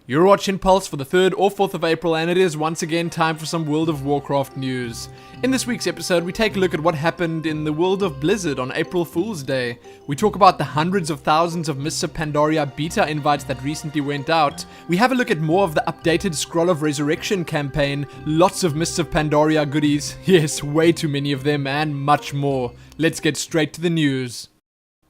You're watching Pulse for the 3rd or 4th of April, and it is once again time for some World of Warcraft news. In this week's episode, we take a look at what happened in the world of Blizzard on April Fool's Day. We talk about the hundreds of thousands of Mists of Pandaria beta invites that recently went out. We have a look at more of the updated Scroll of Resurrection campaign, lots of Mists of Pandaria goodies, yes, way too many of them, and much more. Let's get straight to the news.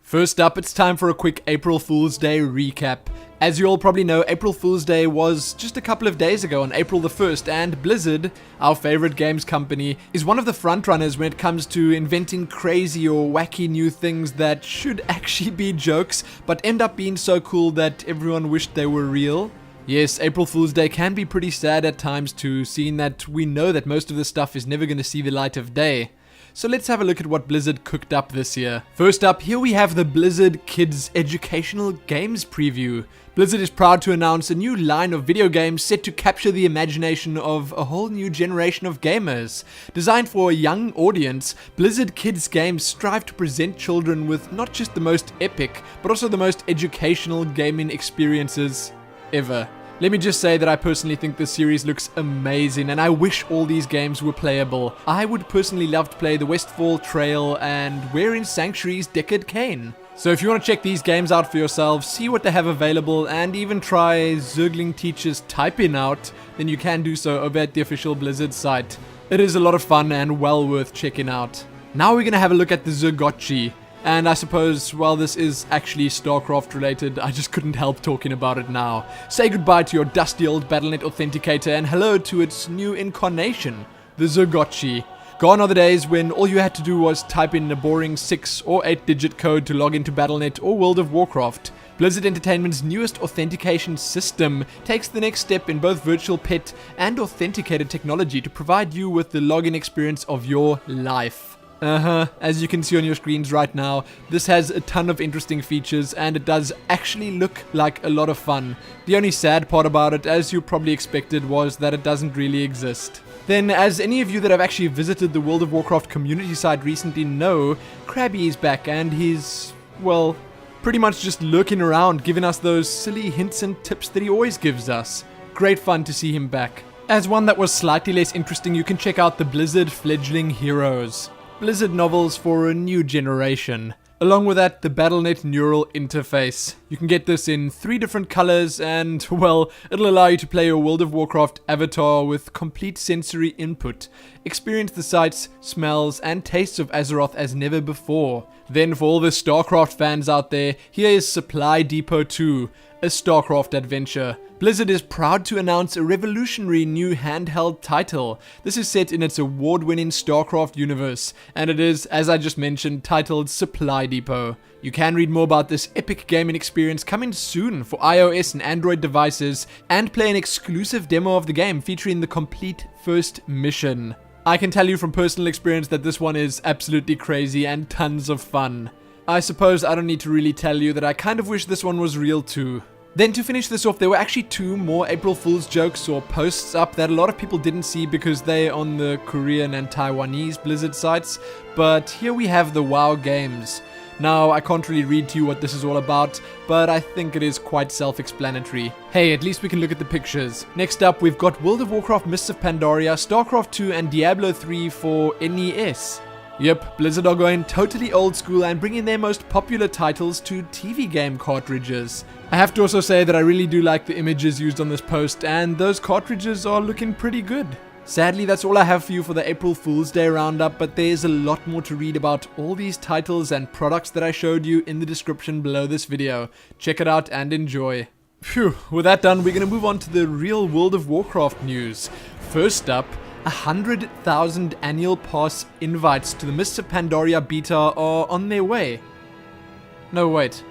First up, it's time for a quick April Fool's Day recap. As you all probably know, April Fool's Day was just a couple of days ago on April the 1st, and Blizzard, our favorite games company, is one of the frontrunners when it comes to inventing crazy or wacky new things that should actually be jokes, but end up being so cool that everyone wished they were real. Yes, April Fool's Day can be pretty sad at times too, seeing that we know that most of this stuff is never going to see the light of day. So let's have a look at what Blizzard cooked up this year. First up, here we have the Blizzard Kids Educational Games Preview. Blizzard is proud to announce a new line of video games set to capture the imagination of a whole new generation of gamers. Designed for a young audience, Blizzard Kids games strive to present children with not just the most epic, but also the most educational gaming experiences ever. Let me just say that I personally think this series looks amazing, and I wish all these games were playable. I would personally love to play the Westfall Trail and Where in Sanctuary's Deckard Cain. So if you want to check these games out for yourself, see what they have available, and even try Zergling Teacher's Typing out, then you can do so over at the official Blizzard site. It is a lot of fun and well worth checking out. Now we're going to have a look at the Zergotchi. And I suppose, while this is actually StarCraft related, I just couldn't help talking about it now. Say goodbye to your dusty old Battle.net authenticator and hello to its new incarnation, the Zergotchi. Gone are the days when all you had to do was type in a boring 6 or 8 digit code to log into Battle.net or World of Warcraft. Blizzard Entertainment's newest authentication system takes the next step in both virtual pet and authenticated technology to provide you with the login experience of your life. As you can see on your screens right now, this has a ton of interesting features and it does actually look like a lot of fun. The only sad part about it, as you probably expected, was that it doesn't really exist. Then, as any of you that have actually visited the World of Warcraft community site recently know, Krabby is back and he's, well, pretty much just lurking around giving us those silly hints and tips that he always gives us. Great fun to see him back. As one that was slightly less interesting, you can check out the Blizzard Fledgling Heroes. Blizzard novels for a new generation. Along with that, the Battle.net neural interface. You can get this in 3 different colors and, well, it'll allow you to play your World of Warcraft avatar with complete sensory input. Experience the sights, smells, and tastes of Azeroth as never before. Then for all the StarCraft fans out there, here is Supply Depot 2, a StarCraft adventure. Blizzard is proud to announce a revolutionary new handheld title. This is set in its award-winning StarCraft universe, and it is, as I just mentioned, titled Supply Depot. You can read more about this epic gaming experience coming soon for iOS and Android devices, and play an exclusive demo of the game featuring the complete first mission. I can tell you from personal experience that this one is absolutely crazy and tons of fun. I suppose I don't need to really tell you that I kind of wish this one was real too. Then to finish this off, there were actually 2 more April Fool's jokes or posts up that a lot of people didn't see because they're on the Korean and Taiwanese Blizzard sites, but here we have the WoW games. Now, I can't really read to you what this is all about, but I think it is quite self-explanatory. Hey, at least we can look at the pictures. Next up, we've got World of Warcraft Mists of Pandaria, StarCraft 2 and Diablo 3 for NES. Yep, Blizzard are going totally old school and bringing their most popular titles to TV game cartridges. I have to also say that I really do like the images used on this post, and those cartridges are looking pretty good. Sadly, that's all I have for you for the April Fool's Day roundup, but there's a lot more to read about all these titles and products that I showed you in the description below this video. Check it out and enjoy. Phew, with that done, we're going to move on to the real World of Warcraft news. First up, 100,000 annual pass invites to the Mists of Pandaria beta are on their way. No, wait.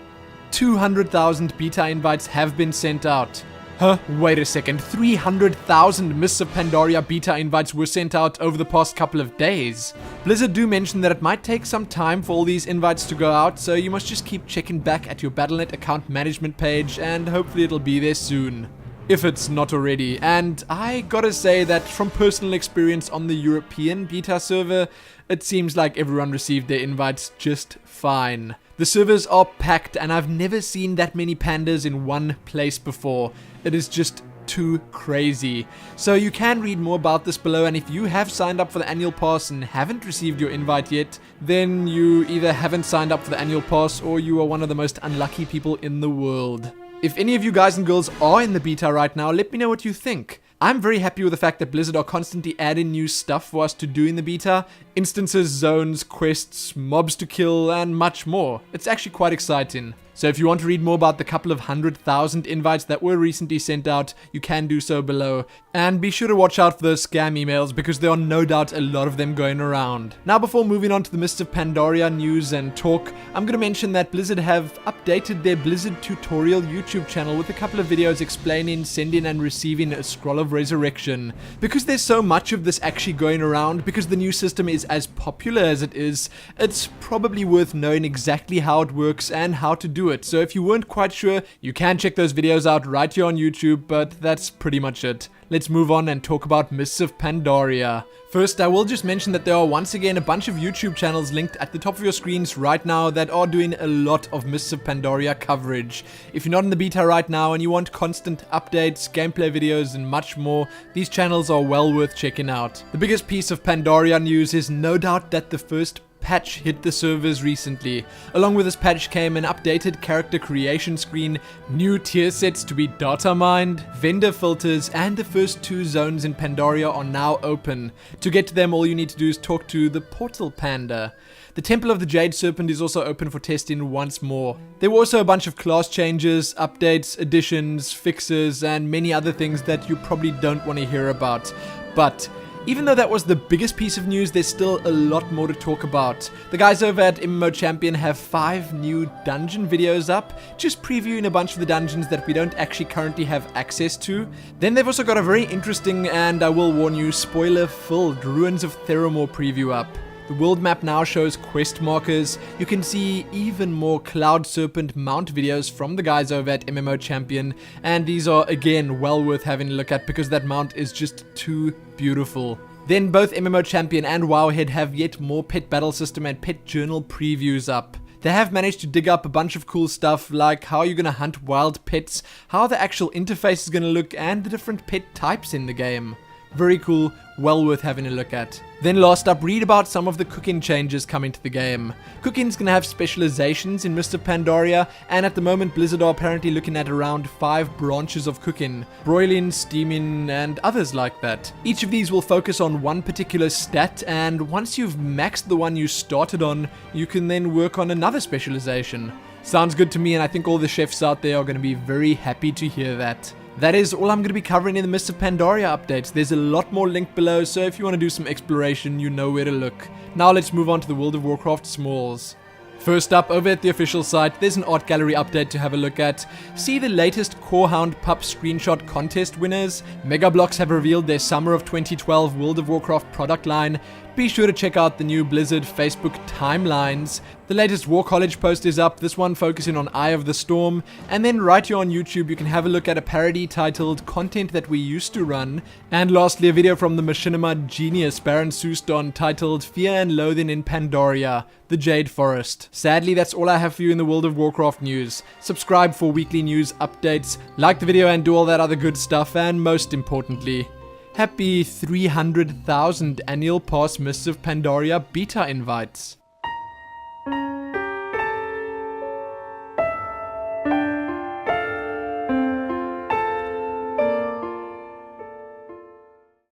200,000 beta invites have been sent out. Huh? Wait a second. 300,000 Mists of Pandaria beta invites were sent out over the past couple of days. Blizzard do mention that it might take some time for all these invites to go out, so you must just keep checking back at your Battle.net account management page and hopefully it'll be there soon. If it's not already. And I gotta say that from personal experience on the European beta server, it seems like everyone received their invites just fine. The servers are packed and I've never seen that many pandas in one place before. It is just too crazy. So you can read more about this below, and if you have signed up for the annual pass and haven't received your invite yet, then you either haven't signed up for the annual pass or you are one of the most unlucky people in the world. If any of you guys and girls are in the beta right now, let me know what you think. I'm very happy with the fact that Blizzard are constantly adding new stuff for us to do in the beta. Instances, zones, quests, mobs to kill, and much more. It's actually quite exciting. So if you want to read more about the couple of 100,000 invites that were recently sent out, you can do so below. And be sure to watch out for those scam emails, because there are no doubt a lot of them going around. Now, before moving on to the Mists of Pandaria news and talk, I'm going to mention that Blizzard have updated their Blizzard tutorial YouTube channel with a couple of videos explaining sending and receiving a Scroll of Resurrection. Because there's so much of this actually going around, because the new system is as popular as it is, it's probably worth knowing exactly how it works and how to do it. So if you weren't quite sure, you can check those videos out right here on YouTube, but that's pretty much it. Let's move on and talk about Mists of Pandaria. First, I will just mention that there are once again a bunch of YouTube channels linked at the top of your screens right now that are doing a lot of Mists of Pandaria coverage. If you're not in the beta right now and you want constant updates, gameplay videos, and much more, these channels are well worth checking out. The biggest piece of Pandaria news is no doubt that the first patch hit the servers recently. Along with this patch came an updated character creation screen, new tier sets to be data mined, vendor filters, and the first 2 zones in Pandaria are now open. To get to them, all you need to do is talk to the Portal Panda. The Temple of the Jade Serpent is also open for testing once more. There were also a bunch of class changes, updates, additions, fixes, and many other things that you probably don't want to hear about. But even though that was the biggest piece of news, there's still a lot more to talk about. The guys over at MMO Champion have 5 new dungeon videos up, just previewing a bunch of the dungeons that we don't actually currently have access to. Then they've also got a very interesting, and I will warn you, spoiler-filled Ruins of Theramore preview up. The world map now shows quest markers. You can see even more Cloud Serpent mount videos from the guys over at MMO Champion, and these are again well worth having a look at because that mount is just too beautiful. Then both MMO Champion and Wowhead have yet more pet battle system and pet journal previews up. They have managed to dig up a bunch of cool stuff like how you're going to hunt wild pets, how the actual interface is going to look, and the different pet types in the game. Very cool, well worth having a look at. Then last up, read about some of the cooking changes coming to the game. Cooking's gonna have specializations in Mists of Pandaria, and at the moment Blizzard are apparently looking at around 5 branches of cooking: broiling, steaming, and others like that. Each of these will focus on one particular stat, and once you've maxed the one you started on, you can then work on another specialization. Sounds good to me, and I think all the chefs out there are gonna be very happy to hear that. That is all I'm going to be covering in the Mists of Pandaria updates. There's a lot more linked below, so if you want to do some exploration, you know where to look. Now let's move on to the World of Warcraft Smalls. First up, over at the official site, there's an art gallery update to have a look at. See the latest Corehound Pup screenshot contest winners. Mega Bloks have revealed their Summer of 2012 World of Warcraft product line. Be sure to check out the new Blizzard Facebook timelines. The latest War College post is up, this one focusing on Eye of the Storm. And then right here on YouTube, you can have a look at a parody titled Content That We Used to Run. And lastly, a video from the machinima genius Baron Suston titled Fear and Loathing in Pandaria, the Jade Forest. Sadly, that's all I have for you in the World of Warcraft news. Subscribe for weekly news updates, like the video and do all that other good stuff, and most importantly, happy 300,000 annual pass Mists of Pandaria beta invites.